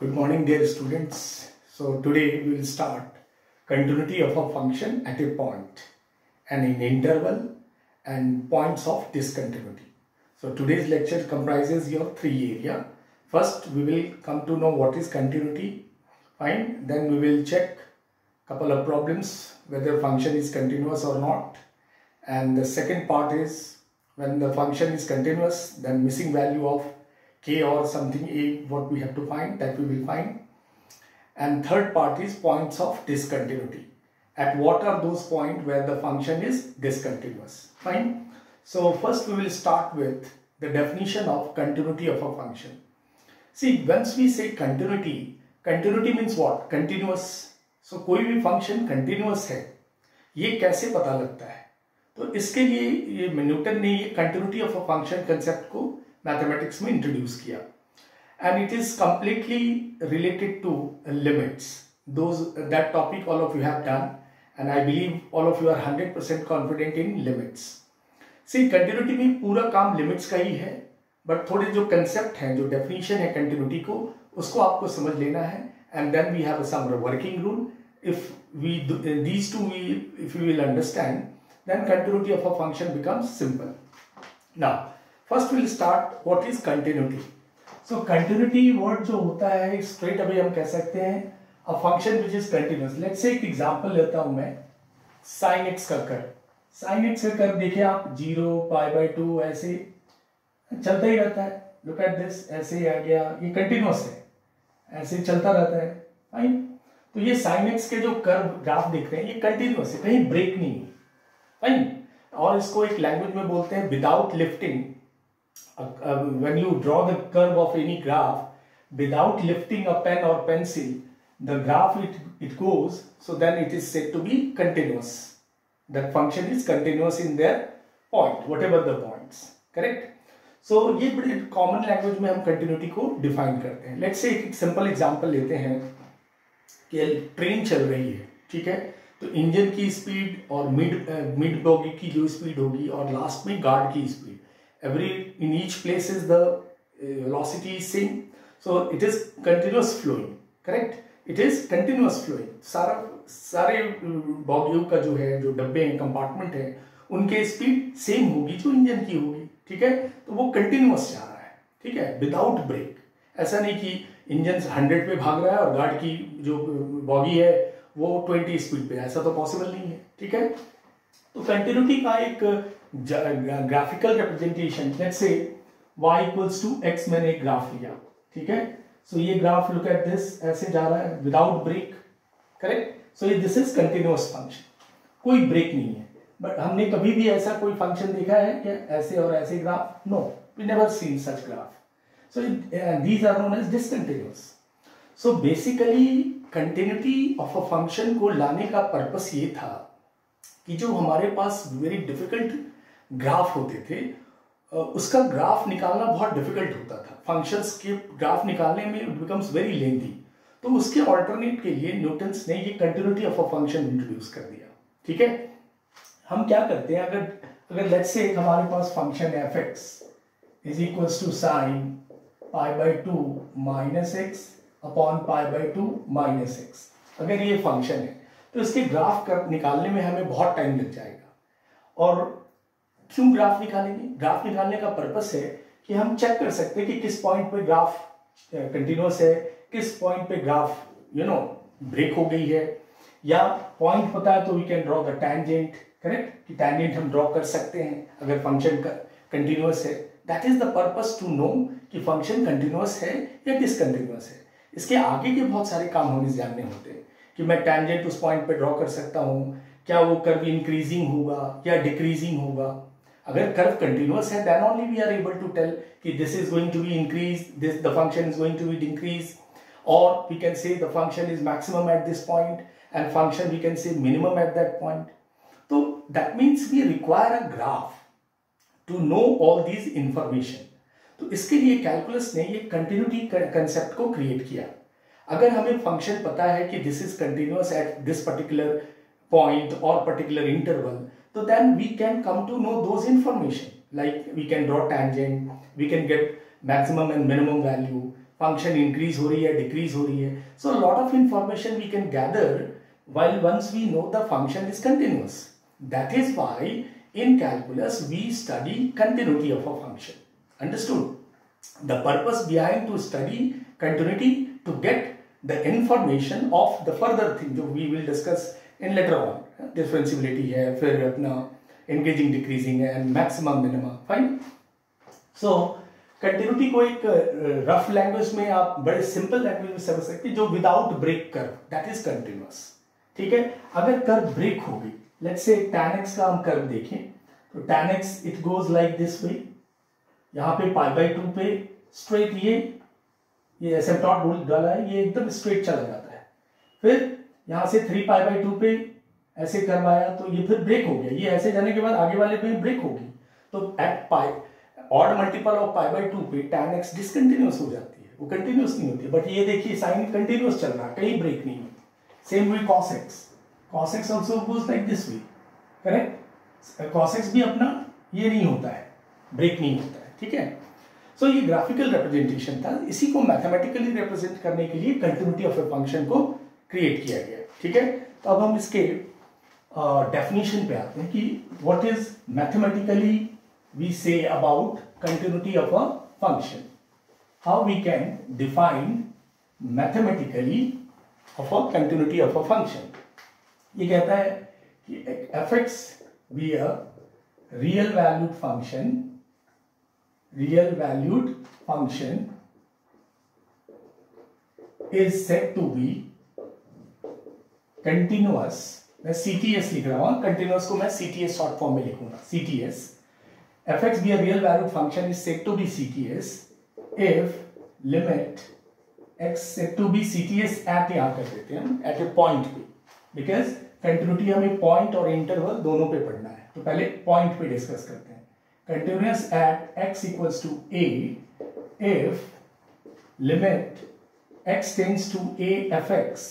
Good morning, dear students. So today we will start continuity of a function at a point and in interval and points of discontinuity. So today's lecture comprises your three areas. First, we will come to know what is continuity. Fine. Then we will check couple of problems whether function is continuous or not. And the second part is when the function is continuous, then missing value of k or something a, what we have to find, that we will find. And third part is points of discontinuity. At what are those points where the function is discontinuous? Fine. So first we will start with the definition of continuity of a function. See, once we say continuity, continuity means what? Continuous. So कोई भी function continuous है, ये कैसे पता लगता है? तो इसके लिए ये न्यूटन ने ये continuity of a function concept को मैथमेटिक्स में इंट्रोड्यूस किया, and it is completely related to limits. That topic all of you have done, and I believe all of you are 100% confident in limits. See, continuity में पूरा काम limits का ही है, but थोड़े जो कंसेप्ट हैं, जो डेफिनेशन है कंटिन्यूटी को, उसको आपको समझ लेना है. And then we have some working rule. If we these two if you will understand, then continuity of a function becomes simple. Now first will start what is continuity. So continuity word जो होता है, straight away हम कह सकते हैं a function which is continuous. Let's say एक example लेता हूं मैं, साइन एक्स का कर्व. साइन एक्स का कर्व देखिए आप, 0 π/2 ऐसे चलता ही रहता है. लुक एट दिस, ऐसे आ गया, ये कंटिन्यूअस है, ऐसे चलता रहता है. फाइन. तो ये साइन एक्स के जो कर्व ग्राफ देख रहे हैं, ये कंटिन्यूअस है, कहीं ब्रेक नहीं है. फाइन. और इसको एक लैंग्वेज में बोलते हैं without lifting. When you draw the curve of any graph without lifting a pen or pencil, the graph it goes, so then it is said to be continuous. That function is continuous in their point, whatever the points. Correct? So ये बड़े common language में हम continuity को define करते हैं. Let's say एक simple example लेते हैं कि ट्रेन चल रही है, ठीक है. तो इंजन की स्पीड और मिड बॉगी की जो स्पीड होगी और लास्ट में गार्ड की speed, in each place is the velocity is same, so it is continuous flowing. Correct? It is continuous flowing. सारे बॉगियों का जो है, जो डब्बे हैं, कंपार्टमेंट है, उनके स्पीड सेम होगी जो इंजन की होगी. ठीक है. तो वो कंटिन्यूअस जा रहा है, ठीक है, विदाउट ब्रेक. ऐसा नहीं कि इंजन 100 पे भाग रहा है और गार्ड की जो बॉगी है वो 20 स्पीड पे, ऐसा तो पॉसिबल नहीं है. ठीक है. तो कंटिन्यूटी का एक graphical representation, let's say y equals to x, मैंने एक ग्राफ लिया. ठीक है. सो ये ग्राफ, लुक एट दिस, ऐसे जा रहा है विदाउट ब्रेक. करेक्ट. सो ये दिस इज कंटिन्यूअस फंक्शन, कोई ब्रेक नहीं है. बट हमने कभी भी ऐसा कोई फंक्शन देखा है क्या, ऐसे और ऐसे graph? No, we never seen such graph. So these are known as discontinuous. So basically continuity of a function को लाने का पर्पस ये था कि जो हमारे पास वेरी डिफिकल्ट ग्राफ होते थे, उसका ग्राफ निकालना बहुत डिफिकल्ट होता था. फंक्शंस के ग्राफ निकालने में इट बिकम्स वेरी लेंथी. तो उसके ऑल्टरनेट के लिए न्यूटन्स ने ये continuity of a function introduce कर दिया. ठीक है. हम क्या करते हैं, अगर लेट्स से हमारे पास function F X is equals to sine π/2 - x upon π/2 - x, अगर ये फंक्शन है तो इसके ग्राफ निकालने में हमें बहुत टाइम लग जाएगा. और क्यों ग्राफ निकालेंगे? ग्राफ निकालने का पर्पस है कि हम चेक कर सकते हैं कि किस पॉइंट पे ग्राफ कंटिन्यूअस है, किस पॉइंट पे ग्राफ ब्रेक हो गई है, या पॉइंट पता है तो we can draw the tangent. Correct. कि टैंजेंट हम ड्रॉ कर सकते हैं अगर फंक्शन कंटिन्यूअस है. That is the purpose to know कि फंक्शन कंटिन्यूअस है या डिसकंटिन्यूअस है. इसके आगे के बहुत सारे काम हमें जानने होते हैं कि मैं टैंजेंट उस पॉइंट पे ड्रॉ कर सकता हूं, क्या वो कर्व इंक्रीजिंग होगा या डिक्रीजिंग होगा. अगर कर्व कंटिन्यूअस है, then only we are able to tell कि this is going to be increase, this the function is going to be decrease, और we can say the function is maximum at this point and function we can say minimum at that point. तो that means we require a graph to know all these information. तो इसके लिए calculus ने ये continuity concept को create किया. अगर हमें फंक्शन पता है कि this is continuous at this particular point और पर्टिकुलर इंटरवल, तो then we can come to know those information, like we can draw tangent, we can get maximum and minimum value, function increase हो रही है, decrease हो रही है. So lot of information we can gather while once we know the function is continuous. That is why in calculus we study continuity of a function. Understood? The purpose behind to study continuity to get the information of the further thing जो we will discuss in later on. Differentiability है, फिर अपना increasing decreasing है and maximum minimum. Fine? So continuity को एक rough language में आप बड़े सिंपल लैंग्वेज में समझ सकते हैं, जो without break curve, that is continuous. ठीक है. अगर कर्व ब्रेक होगी, लेट्स से tan x का हम कर्व देखें, तो tan x it goes like this way. यहाँ पे π/2 पे स्ट्रेट ये एसिम्पटोट डाला है, ये एकदम स्ट्रेट चला जाता है. फिर यहाँ से 3π/2 पे ऐसे कर्व आया, तो ये फिर ब्रेक हो गया. ये ऐसे जाने के बाद आगे वाले पे ब्रेक होगी. तो एट ऑड मल्टीपल ऑफ π/2 पे tan x डिसकंटिन्यूअस हो जाती है, वो कंटिन्यूअस नहीं होती. बट ये देखिए साइन कंटिन्यूअस चल रहा है, कहीं ब्रेक नहीं है. Same way cos x also goes like this way, correct. cos x भी अपना ये नहीं होता है, ब्रेक नहीं होता है. ठीक है. सो ये ग्राफिकल रिप्रेजेंटेशन था. इसी को मैथमेटिकली रिप्रेजेंट करने के लिए कंटिन्यूटी ऑफ ए फंक्शन को क्रिएट किया गया. ठीक है. तो अब हम इसके डेफिनेशन पे आते हैं कि what is mathematically we say about continuity of a function. How we can define mathematically of a continuity of a function. ये कहता है कि fx be a real valued function is said to be continuous. मैं CTS लिख रहा हूं, continuous को मैं CTS शॉर्ट फॉर्म में लिखूंगा, CTS. fx be a real valued function is said to be CTS if limit x said to be CTS at, यहां कर देते हैं हम, at a point पे, because continuity हमें point और interval दोनों पे पढ़ना है. तो पहले point पे डिस्कस करते हैं. continuous at x equals to a if limit x tends to a fx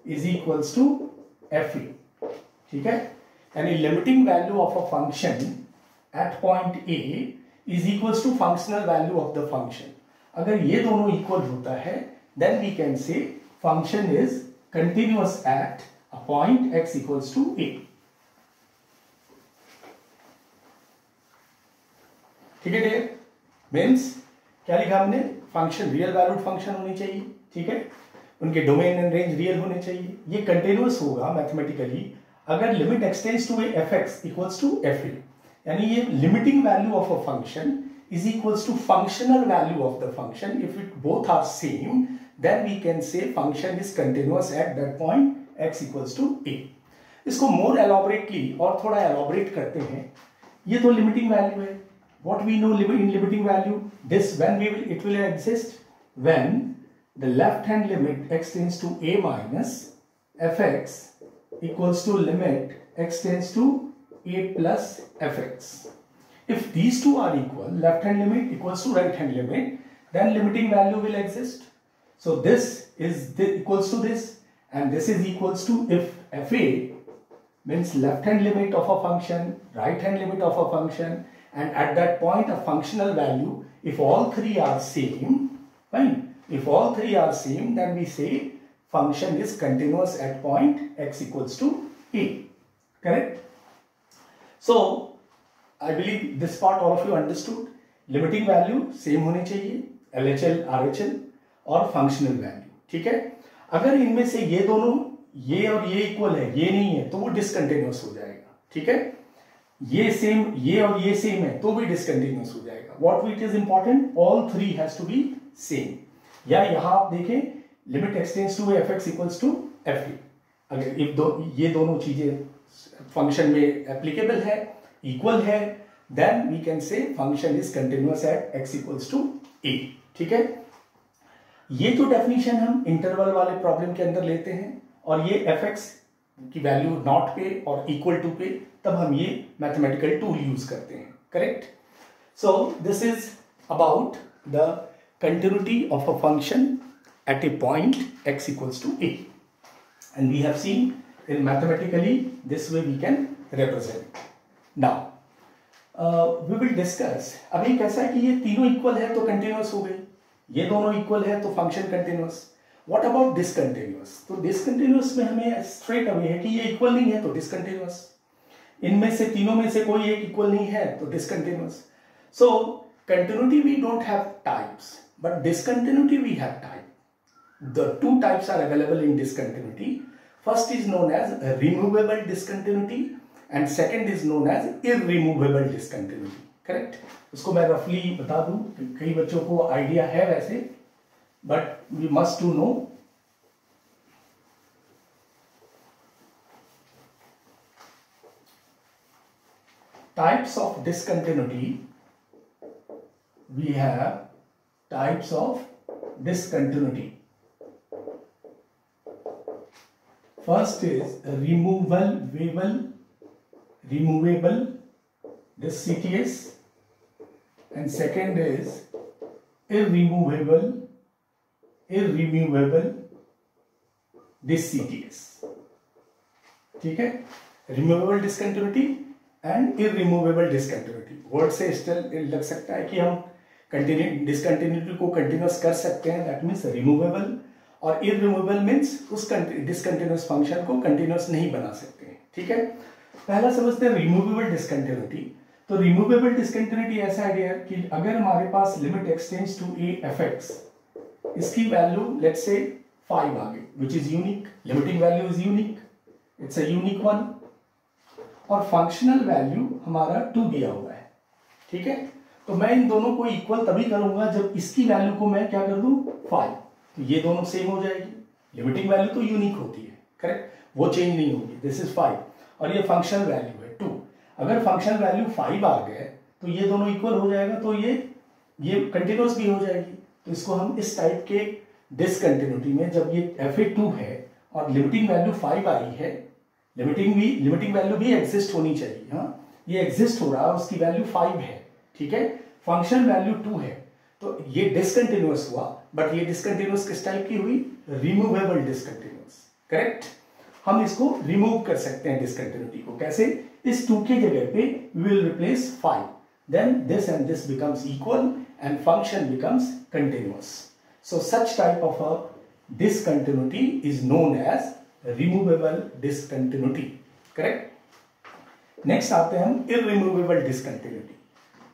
is equals to fa. ठीक है. यानी limiting value of a function at point A is equals to functional value of the function. अगर ये दोनों equal होता है, then we can say function is continuous at a point x equals to A. ठीक है dear. Means क्या लिखा हमने, फंक्शन रियल वैल्यूड फंक्शन होनी चाहिए. ठीक है. उनके डोमेन एंड रेंज रियल होने चाहिए. ये कंटिन्यूअस होगा मैथमेटिकली अगर limit extends to a fx equals to fa. यानी ये limiting value of a function is equals to functional value of the function. If it both are same then we can say function is continuous at that point x equals to a. इसको मोर एलॉबरेटली और थोड़ा elaborate करते हैं. ये तो limiting value है. What we know in limiting value, this when we will it will exist when the left hand limit x tends to a minus fx equals to limit x tends to a plus fx. If these two are equal, left hand limit equals to right hand limit, then limiting value will exist. So this is equals to this and this is equals to, if fa means left hand limit of a function, right hand limit of a function, and at that point a functional value, if all three are same, fine. If all three are same, then we say function is continuous at point x equals to a. Correct? So I believe this part all of you understood. Limiting value same होनी चाहिए, LHL, RHL और functional value. ठीक है. अगर इनमें से ये दोनों, ये और ये इक्वल है, ये नहीं है, तो वो डिसकंटिन्यूअस हो जाएगा. ठीक है. ये सेम, ये और ये सेम है, तो भी डिसकंटिन्यूअस हो जाएगा. What it is important, all three has to be same. या यहाँ आप देखें limit extends to fx equals to fa. अगर ये दोनों चीजें फंक्शन में एप्लीकेबल है, इक्वल है, then we can say function is continuous at x equals to a. ठीक है. ये तो डेफिनेशन हम इंटरवल वाले प्रॉब्लम के अंदर लेते हैं और ये fx की वैल्यू नॉट पे और इक्वल टू पे, तब हम ये मैथमेटिकल टूल यूज करते हैं. Correct. So this is about the continuity of a function at a point x equals to a. And we have seen in mathematically this way we can represent. Now we will discuss. अभी कैसा है कि ये तीनों equal है तो continuous हो गई, ये दोनों इक्वल है तो function continuous. What about discontinuous? तो डिसकंटिन्यूअस में हमें स्ट्रेट अवे है कि ये इक्वल नहीं है तो डिसकंटिन्यूअस, इनमें से तीनों में से कोई एक इक्वल नहीं है तो discontinuous. So continuity we don't have types, but discontinuity we have type. The two types are available in discontinuity. First is known as removable discontinuity and second is known as irremovable discontinuity. Correct? उसको मैं रफली बता दूं, कई बच्चों को idea है वैसे, but we must to know. Types of discontinuity. We have types of discontinuity. First is removable, this CTS, and second is irremovable, this CTS. ठीक है, removable discontinuity and irremovable discontinuity. Word से still लग सकता है कि हम discontinuity को continuous कर सकते हैं, दैट मीन्स रिमूवेबल, और इररिमूवेबल मीन्स उस डिसकंटिन्यूअस फंक्शन को कंटिन्यूअस नहीं बना सकते हैं. ठीक है, पहला समझते हैं रिमूवेबल डिसकंटिन्यूटी. तो रिमूवेबल डिसकंटिन्यूटी ऐसा आइडिया है कि अगर हमारे पास limit extends to a f(x), इसकी वैल्यू लेट्स से 5 आ गई, which is unique, limiting value is unique, it's a unique one, और फंक्शनल वैल्यू हमारा 2 दिया हुआ है. ठीक है, तो मैं इन दोनों को इक्वल तभी करूंगा जब इसकी वैल्यू को मैं क्या कर दूं 5, तो ये दोनों सेम हो जाएगी. लिमिटिंग वैल्यू तो यूनिक होती है, करेक्ट, वो चेंज नहीं होगी. दिस इज 5 और ये फंक्शनल वैल्यू है 2. अगर फंक्शनल वैल्यू 5 आ गए तो ये दोनों इक्वल हो जाएगा, तो ये कंटिन्यूअस भी हो जाएगी. तो इसको हम इस टाइप के डिसकंटिन्यूटी में, जब ये fa2 है और लिमिटिंग वैल्यू 5 आई है, लिमिटिंग वैल्यू भी एग्जिस्ट होनी चाहिए. हाँ, ये एग्जिस्ट हो रहा है, उसकी वैल्यू 5 है. ठीक है, फंक्शन वैल्यू 2 है, तो ये डिसकंटिन्यूअस हुआ. बट ये डिसकंटिन्यूअस किस टाइप की हुई? Removable discontinuous. करेक्ट, हम इसको रिमूव कर सकते हैं डिसकंटिन्यूटी को. कैसे? इस 2 के जगह पे we will replace 5, then this and this becomes equal and function becomes continuous. So such type of a discontinuity is known as removable discontinuity. Correct. Next आते हैं हम इररिमूवेबल डिसकंटिन्यूटी.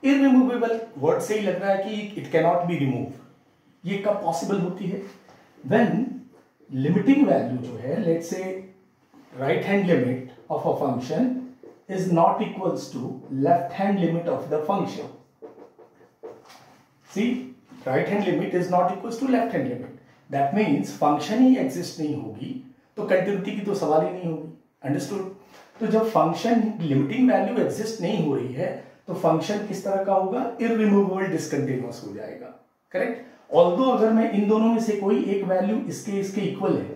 इररिमूवेबल वर्ड से ही लग रहा है कि it can not be remove. ये कब पॉसिबल होती है? व्हेन लिमिटिंग वैल्यू जो है, let's say right hand limit of a function is not equals to left hand limit of the function. See, right hand limit is not equals to left hand limit. That means function ही exist नहीं होगी तो continuity की तो सवाल ही नहीं होगी. Understood? तो जब फंक्शन लिमिटिंग वैल्यू एग्जिस्ट नहीं हो रही है तो फंक्शन किस तरह का होगा? इररिमूवेबल डिसकंटिन्यूअस हो जाएगा. करेक्ट. ऑल्दो अगर मैं इन दोनों में से कोई एक वैल्यू इसके इक्वल है,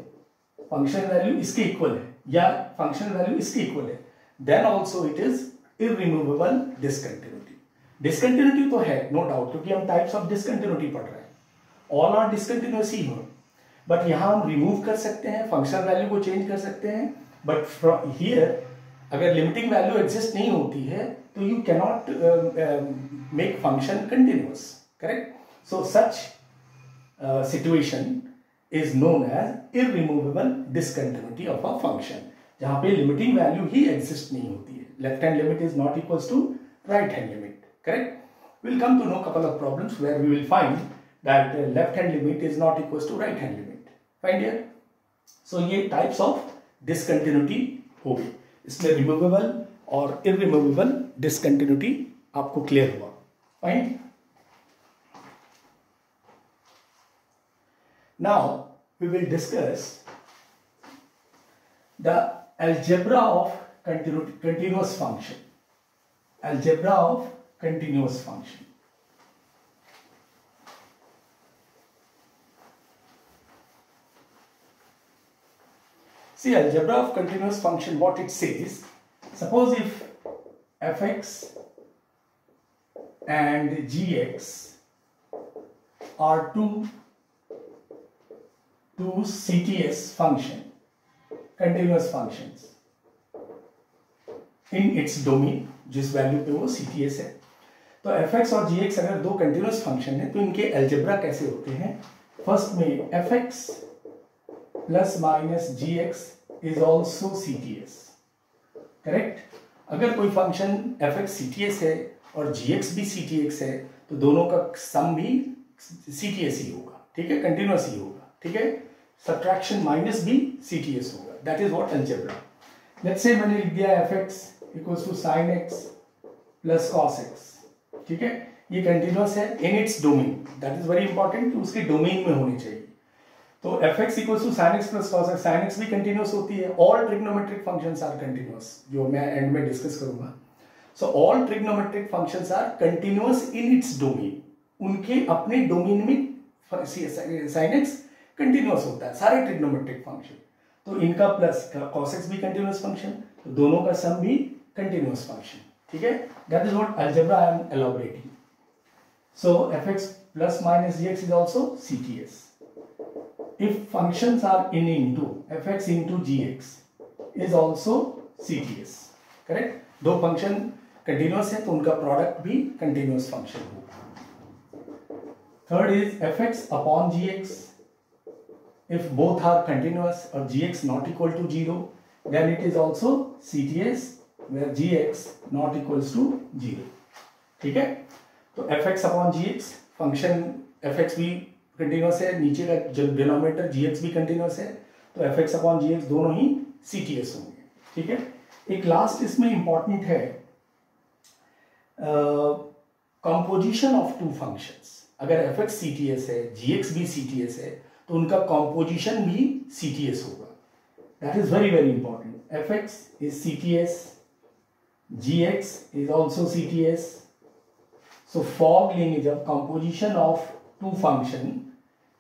फंक्शन वैल्यू इसके इक्वल है या फंक्शन वैल्यू इसके इक्वल है, then also it is irremovable discontinuity. Discontinuity तो है, नो डाउट, क्योंकि हम टाइप्स ऑफ डिसकंटिन्यूटी पढ़ रहे हैं. ऑल आर डिसकंटिन्यूअस ही हो, बट यहां हम रिमूव कर सकते हैं, फंक्शन वैल्यू को चेंज कर सकते हैं. बट फ्रॉम हियर अगर लिमिटिंग वैल्यू एग्जिस्ट नहीं होती है तो you can not make function continuous. Correct. So such situation is known as irremovable discontinuity of a function, जहां पे limiting value ही exist नहीं होती है. Left hand limit is not equals to right hand limit. Correct? We'll come to know couple of problems where we will find that left hand limit is not equals to right hand limit. Find here. So ये types of discontinuity हो गई. इसमें removable और irremovable discontinuity आपको clear हुआ. Fine? Now we will discuss the algebra of continuous function. Algebra of continuous function. See, algebra of continuous function, what it says, suppose if fx and gx are two CTS function, continuous functions in its domain. जिस value पे वो CTS है। तो fx और gx अगर दो continuous function है तो इनके अलजेब्रा कैसे होते हैं? फर्स्ट में fx plus minus gx is also CTS, correct. अगर कोई फंक्शन fx CTS है और gx भी CTS है तो दोनों का सम भी CTS ही होगा, ठीक है, कंटिन्यूस ही होगा, ठीक है। सब्ट्रैक्शन माइनस भी CTS होगा, that is what algebra. Let's say मैंने लिख दिया fx equals to sin x plus cos x, ठीक है, ये कंटिन्यूस है in its domain, that is very important कि उसके डोमेन में होनी चाहिए। तो fx equals to sin x plus cos x, sin x भी कंटिन्यूस होती है, all trigonometric functions are continuous, जो मैं एंड में डिस्कस करूंगा। सो all trigonometric functions are continuous in its domain, उनके अपने डोमेन में sin x कंटिन्यूस होता है, सारे ट्रिग्नोमेट्रिक फंक्शन। तो इनका प्लस cos x भी कंटिन्यूस फंक्शन, तो दोनों का सम भी कंटिन्यूस फंक्शन, ठीक है। That is what algebra I am elaborating. So fx plus minus gx is also CTS। If functions are in into fx into gx is also CTS, correct. दो function continuous है तो उनका product भी continuous function होगा। Third is fx upon gx, if both are continuous or gx not equal to 0, then it is also CTS where gx not equals to 0, ठीक है। तो fx upon gx, function fx भी continuous है, नीचे का जो denominator gx भी continuous है, तो fx अपॉन gx दोनों ही CTS होंगे, ठीक है। एक लास्ट इसमें इंपॉर्टेंट है, कंपोजिशन ऑफ टू फंक्शंस। अगर fx CTS है, gx भी CTS है, तो उनका कॉम्पोजिशन भी CTS होगा, that is very very important. fx is CTS, gx is also CTS। So fog लेंगे जब composition of two function,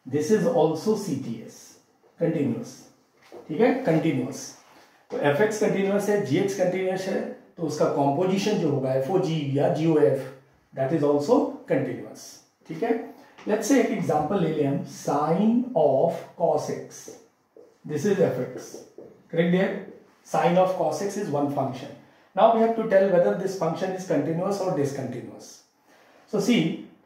this is also CTS, continuous, ठीक है, कंटिन्यूस। तो fx कंटिन्यूस है, gx कंटिन्यूस है, तो उसका कॉम्पोजिशन जो होगा FOG या GOF, that is also continuous, ठीक है। लेट्स से एक एग्जांपल ले लें हम, sine of cos x, this is fx, correct there. Sign of cos x is one function. Now we have to tell whether this function is continuous और discontinuous. So see,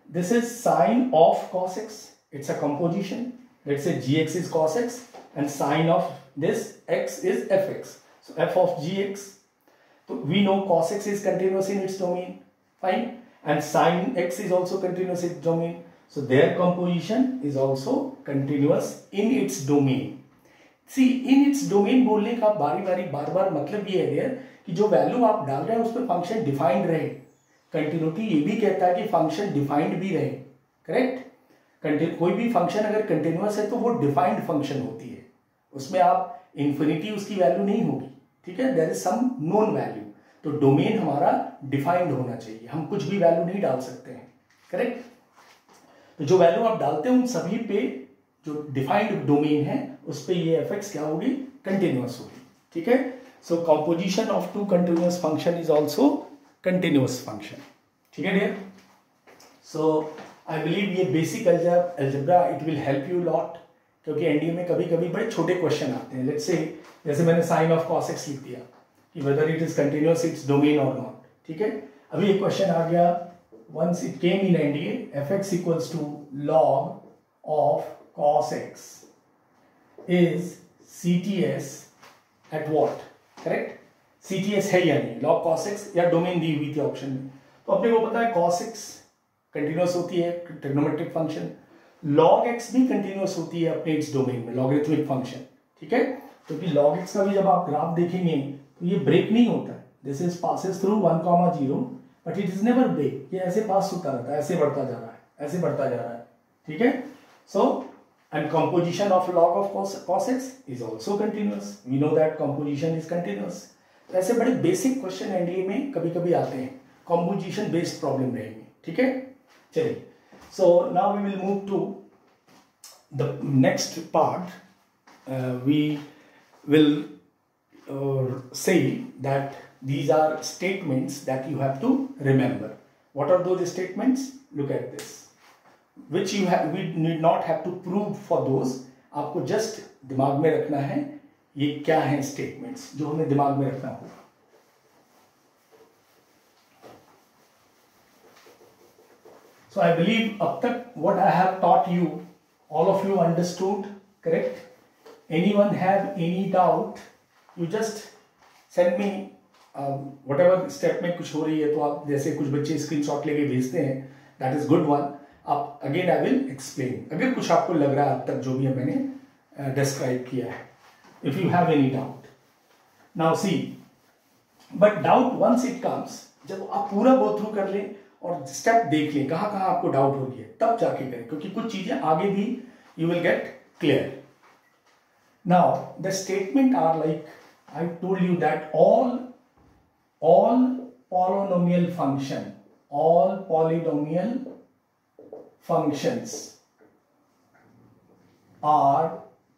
this is sine of cos x, it's a composition. Let's say gx is cos x and sin of this x is fx, so f of gx. So we know cos x is continuous in its domain, fine, and sin x is also continuous in its domain. So their composition is also continuous in its domain. See, in its domain बोलने का बार बार मतलब ये है कि जो value आप डाल रहे हैं उस पर फंक्शन डिफाइंड रहे। कंटिन्यूटी ये भी कहता है कि फंक्शन डिफाइंड भी रहे, करेक्ट। कोई भी फंक्शन अगर कंटिन्यूअस है तो वो डिफाइंड फंक्शन होती है, उसमें आप इन्फिनिटी उसकी वैल्यू नहीं होगी, ठीक है, there is some known value. तो डोमेन हमारा डिफाइंड होना चाहिए, हम कुछ भी वैल्यू नहीं डाल सकते हैं, करेक्ट। तो जो वैल्यू आप डालते हैं उन सभी पे जो डिफाइंड डोमेन है उस पे ये fx क्या होगी, कंटिन्यूअस होगी, ठीक है। So composition of two continuous function is also continuous function, ठीक है डियर। सो आई बिलीव ये basic algebra it will help you lot, क्योंकि एनडीए में कभी कभी बड़े छोटे क्वेश्चन आते हैं। लेट्स से जैसे मैंने साइन ऑफ cos x लिख दिया कि whether it is continuous its domain और नॉट, ठीक है। अभी एक क्वेश्चन आ गया, once it came in NDA, fx equals to log of cos x is CTS at what, correct? CTS है या नहीं, log cos x या डोमेन दी हुई थी ऑप्शन में, तो अपने को पता है cos x कंटिन्यूअस होती है, ट्रिग्नोमेट्रिक फंक्शन, log x भी कंटिन्यूअस होती है अपने इट्स डोमेन में, लॉगरिथमिक फंक्शन, ठीक है। तो कि log x का भी जब आप ग्राफ देखेंगे तो ये ब्रेक नहीं होता है, this is passes through 1,0, but it is never break, ये ऐसे पास होता रहता है, ऐसे बढ़ता जा रहा है, ऐसे बढ़ता जा रहा है, ठीक है। So and composition of log of cos x is also continuous, we know that composition is continuous. तो ऐसे बड़े बेसिक क्वेश्चन एनडीए में कभी कभी आते हैं, कंपोजिशन बेस्ड प्रॉब्लम रहेंगे, ठीक है। चलिए, so now we will move to the next part, we will say that these are statements that you have to remember. What are those statements? Look at this, which we need not have to prove for those, आपको just दिमाग में रखना है ये क्या है statements जो हमें दिमाग में रखना होगा। So I believe अब तक what I have taught you, all of you understood, correct? Anyone have any doubt? You just send me whatever step में कुछ हो रही है तो आप जैसे कुछ बच्चे स्क्रीनशॉट लेके भेजते हैं, that is good one. अब again I will explain. अगर कुछ आपको लग रहा है अब तक जो भी मैंने describe किया है, if you have any doubt. Now see, but doubt once it comes, जब आप पूरा go through कर लें और स्टेप देख लें कहाँ कहाँ आपको डाउट हो रही है, तब जाके करें, क्योंकि कुछ चीजें आगे भी you will get clear. Now the statement are like I told you that all polynomial functions are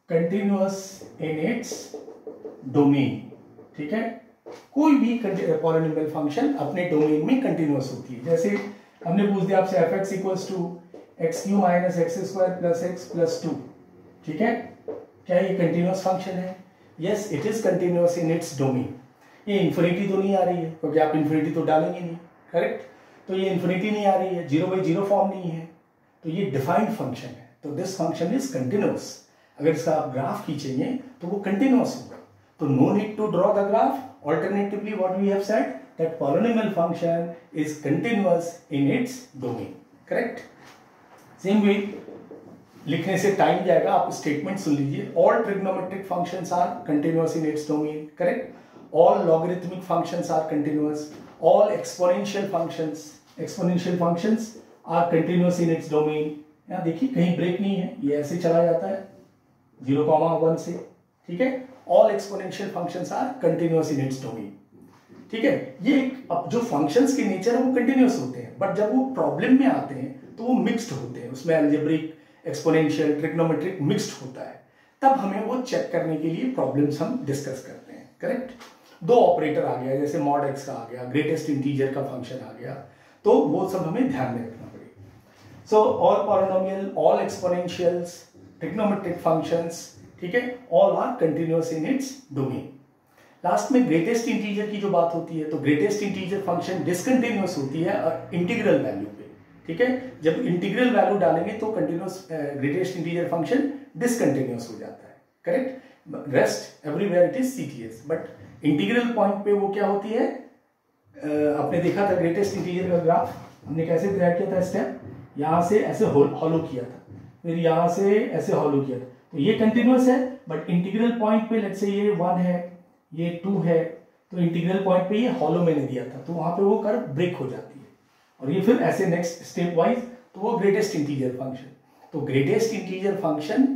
continuous in its domain. ठीक है, कोई भी पॉलिनोमियल फंक्शन अपने डोमेन में कंटिन्यूअस होती है. जैसे हमने पूछ दिया आपसे f x equals to x cube minus x square plus x plus 2. ठीक है, क्या ये कंटिन्यूअस फंक्शन है? Yes, it is continuous in its domain. ये इन्फिनिटी तो नहीं आ रही है, क्योंकि आप इन्फिनिटी तो डालेंगे नहीं, करेक्ट? तो ये इन्फिनिटी नहीं आ रही है, 0/0 फॉर्म नहीं है, तो ये डिफाइंड फंक्शन है. तो दिस फंक्शन इज कंटिन्यूअस. अगर इसका आप ग्राफ खींचेंगे तो वो कंटिन्यूअस होगा. तो no need to draw the graph. Alternatively, what we have said that polynomial function is continuous in its domain. Correct? Same way, लिखने से टाइम जाएगा, आप स्टेटमेंट सुन लीजिए. All trigonometric functions are continuous in its domain. Correct? All logarithmic functions are continuous. All exponential functions are continuous in its domain. यहाँ देखिए कहीं break नहीं है, ये ऐसे चला जाता है 0,1 से. ठीक है, all exponential functions are continuous in its domain. ठीक है, ये अब जो functions के नेचर है वो continuous होते हैं, बट जब वो प्रॉब्लम में आते हैं तो वो मिक्स्ड होते हैं. उसमें algebraic, exponential, trigonometric मिक्स्ड होता है. तब हमें वो चेक करने के लिए प्रॉब्लम्स हम डिस्कस करते हैं. करेक्ट? दो ऑपरेटर आ गया, जैसे mod x का आ गया, ग्रेटेस्ट इंटीजर का फंक्शन आ गया, तो वो सब हमें ध्यान में रखना पड़ेगा. सो all polynomial, all exponentials, trigonometric functions, ठीक है, all are continuous in its domain. Last में ग्रेटेस्ट इंटीजर की जो बात होती है, तो ग्रेटेस्ट इंटीजर फंक्शन डिसकंटिन्यूअस होती है इंटीग्रल वैल्यू पे. ठीक है, जब इंटीग्रल वैल्यू डालेंगे तो continuous greatest integer function discontinuous हो जाता है. Correct? Rest everywhere it is CTS, but integral point पे वो क्या होती है, आपने देखा था ग्रेटेस्ट इंटीजर का ग्राफ हमने कैसे ड्रैग किया था. स्टेप यहाँ से ऐसे हॉलो किया था, फिर यहाँ से ऐसे हॉलो किया था, तो ये कंटिन्यूअस है. बट इंटीग्रल पॉइंट पे लेट्स से ये 1 है, ये 2 है, तो इंटीग्रल पॉइंट पे ये हॉलो मैंने दिया था, तो वहां पे वो कर्व ब्रेक हो जाती है, और ये फिर ऐसे नेक्स्ट स्टेप वाइज, तो वो ग्रेटेस्ट इंटीजर फंक्शन. तो greatest integer function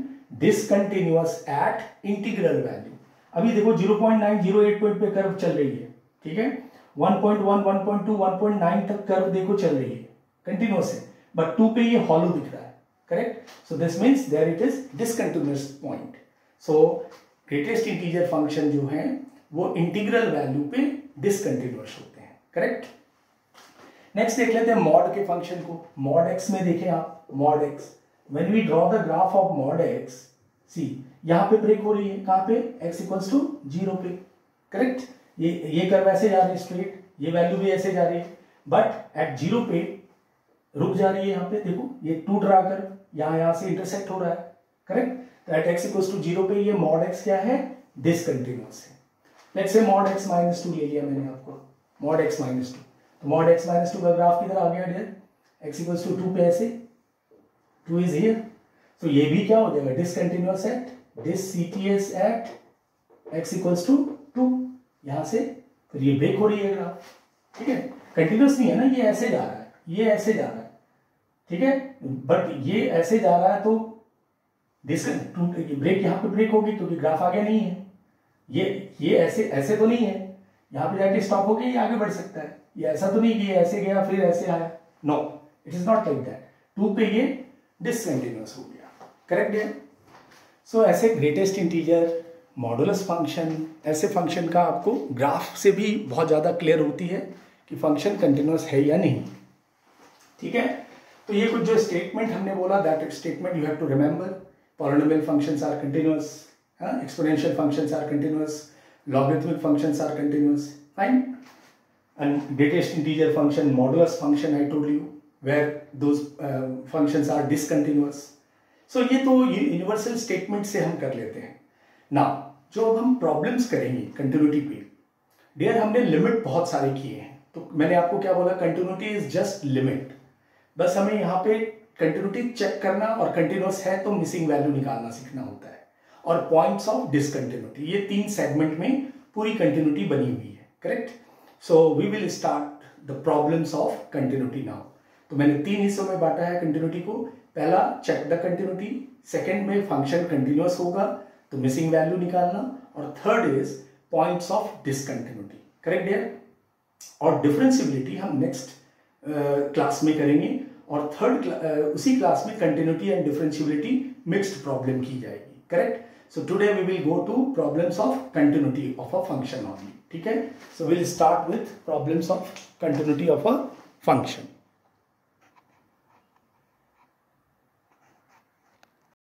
discontinuous at integral value. अभी देखो 0.908 पॉइंट पे कर्व चल रही है. ठीक है, 1.1, 1.2, 1.9 तक कर्व देखो चल रही है, कंटिन्यूअस है, बट 2 पे ये हॉलो दिख रहा है. Correct? So this means there it is discontinuous point. So greatest integer function जो है वो इंटीग्रल वैल्यू पे डिसकंटिन्यूअस होते हैं. करेक्ट? नेक्स्ट देख लेते हैं मॉड के फंक्शन को. मॉड एक्स में देखें आप, mod X, when we draw the graph of mod X, see यहाँ पे ब्रेक हो रही है, कहाँ पे? x इक्वल्स टू 0 पे. करेक्ट? ये कर्व ऐसे जा रही है स्ट्रेट, ये वैल्यू भी ऐसे जा रही है, बट एट 0 पे रुक जा रही है. यहाँ पे देखो ये 2 ड्रा कर यहाँ से इंटरसेक्ट हो रहा है. करेक्ट? तो एट x इक्वल्स टू 0 पे ये मॉड x क्या है? डिसकंटिन्यूअस है. लेट्स से मॉड x माइनस 2 ले लिया मैंने आपको, मॉड x माइनस 2. तो मॉड x माइनस 2 का ग्राफ किधर आ गया डियर? x इक्वल्स टू 2 पे ऐसे, 2 इज हियर. तो ये भी क्या हो जाएगा? डिसकंटिन्यूअस एट, डिससीटीएस एट x इक्वल्स टू 2. यहाँ से फिर ये ब्रेक हो रही है ग्राफ. ठीक है, कंटिन्यूअस नहीं है ना, ये ऐसे जा रहा है, ये ऐसे जा रहा है. ठीक है, बट ये ऐसे जा रहा है तो ब्रेक यहाँ पे ब्रेक होगी क्योंकि ग्राफ आगे नहीं है. ये ऐसे तो नहीं है, यहाँ पे जाके स्टॉप हो गया, ये आगे बढ़ सकता है. ये ऐसा तो नहीं कि ये ऐसे गया फिर ऐसे आया. No, it is not like that. 2 पे ये डिसकंटिन्यूअस हो गया. करेक्ट है? सो ऐसे ग्रेटेस्ट इंटीजर, मॉडुलस फंक्शन, ऐसे फंक्शन का आपको ग्राफ से भी बहुत ज्यादा क्लियर होती है कि फंक्शन कंटिन्यूअस है या नहीं. ठीक है, तो ये कुछ जो स्टेटमेंट हमने बोला, that statement you have to remember. Polynomial functions are continuous, exponential functions are continuous, logarithmic functions are continuous. Fine. And greatest integer function, modulus function, I told you. where those functions are discontinuous. So ये तो universal statement से हम कर लेते हैं. Now जो अब हम प्रॉब्लम्स करेंगे कंटिन्यूटी पे, डियर हमने लिमिट बहुत सारे किए हैं. तो मैंने आपको क्या बोला, कंटिन्यूटी इज जस्ट लिमिट. बस हमें यहाँ पे कंटिन्यूटी चेक करना और कंटिन्यूस है तो मिसिंग वैल्यू निकालना सीखना होता है. और पॉइंट्स ऑफ डिसकंटिन्यूटी, ये 3 सेगमेंट में पूरी कंटिन्यूटी बनी हुई है. Correct. So we will start the problems of continuity now. तो मैंने 3 हिस्सों में बांटा है कंटिन्यूटी को. पहला चेक द कंटिन्यूटी, सेकंड में फंक्शन कंटिन्यूअस होगा तो मिसिंग वैल्यू निकालना, और third is points of discontinuity. Correct dear. और डिफरेंशियबिलिटी हम नेक्स्ट क्लास में करेंगे, और थर्ड उसी क्लास में continuity and differentiability mixed problem की जाएगी. Correct. So today we will go to problems of continuity of a function only. ठीक है. So will start with problems of continuity of a function.